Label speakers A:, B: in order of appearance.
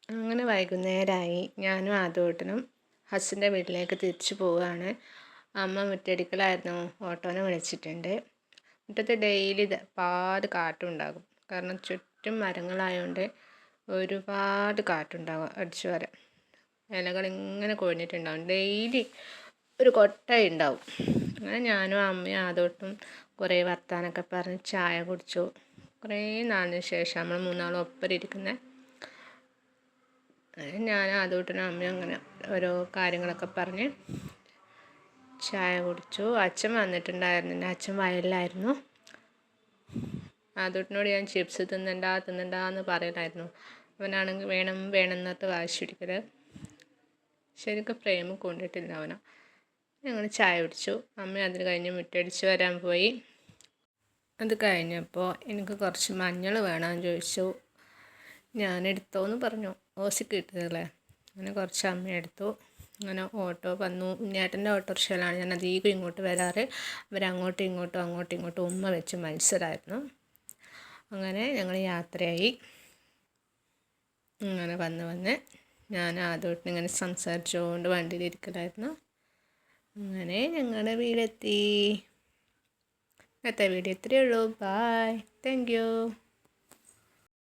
A: അങ്ങനെ വൈകുന്നേരമായി. ഞാനും ആദൂട്ടനും ഹസ്സിൻ്റെ വീട്ടിലേക്ക് തിരിച്ചു പോവുകയാണ്. അമ്മ മുറ്റടിക്കലായിരുന്നു. ഓട്ടോനെ വിളിച്ചിട്ടുണ്ട്. മുറ്റത്ത് ഡെയിലി പാട് കാറ്റുണ്ടാകും. കാരണം ചുറ്റും മരങ്ങളായതുകൊണ്ട് ഒരുപാട് കാറ്റുണ്ടാകും. അടിച്ചു വരാം ഇലകൾ ഇങ്ങനെ കൊഴിഞ്ഞിട്ടുണ്ടാകും. ഡെയിലി ഒരു കൊട്ട ഉണ്ടാവും. അങ്ങനെ ഞാനും അമ്മയും ആദൂട്ടും കുറേ വർത്താനമൊക്കെ പറഞ്ഞ് ചായ കുടിച്ചു. കുറേ നാളിന് ശേഷം നമ്മൾ മൂന്നാളും ഒപ്പം ഇരിക്കുന്നത്. ഞാൻ ആദൂട്ടനും അമ്മയും അങ്ങനെ ഓരോ കാര്യങ്ങളൊക്കെ പറഞ്ഞ് ചായ കുടിച്ചു. അച്ഛൻ വന്നിട്ടുണ്ടായിരുന്നില്ല. അച്ഛൻ വയലിലായിരുന്നു. ആദൂട്ടിനോട് ഞാൻ ചിപ്സ് തിന്നണ്ടാന്ന് പറയലായിരുന്നു. അവനാണെങ്കിൽ വേണം എന്നൊക്കെ വാശി പിടിക്കൽ. ശരിക്കും പ്രേമം കൊണ്ടിട്ടില്ല അവനെ. ഞങ്ങൾ ചായ കുടിച്ചു. അമ്മ അതിന് കഴിഞ്ഞ് മുറ്റടിച്ച് വരാൻ പോയി. അത് കഴിഞ്ഞപ്പോൾ എനിക്ക് കുറച്ച് മഞ്ഞൾ വേണമെന്ന് ചോദിച്ചു. ഞാൻ എടുത്തോന്ന് പറഞ്ഞു. ഓസിക്ക് കിട്ടിയതല്ലേ. അങ്ങനെ കുറച്ച് അമ്മ എടുത്തു. അങ്ങനെ ഓട്ടോ വന്നു. ഉണ്ണിയേട്ടൻ്റെ ഓട്ടോറിക്ഷയിലാണ് ഞാൻ അധികം ഇങ്ങോട്ട് വരാറ്. അവരങ്ങോട്ടും ഇങ്ങോട്ടും ഉമ്മ വെച്ച് മത്സരമായിരുന്നു. അങ്ങനെ ഞങ്ങൾ യാത്രയായി. അങ്ങനെ വന്ന് ഞാൻ ആദ്യമായിട്ട് ഇങ്ങനെ സംസാരിച്ചുകൊണ്ട് വണ്ടിയിലിരിക്കലായിരുന്നു. അങ്ങനെ ഞങ്ങളുടെ വീടെത്തി. ഇന്നത്തെ വീഡിയോ ഇത്രയേ ഉള്ളൂ. ബായ്. Thank you.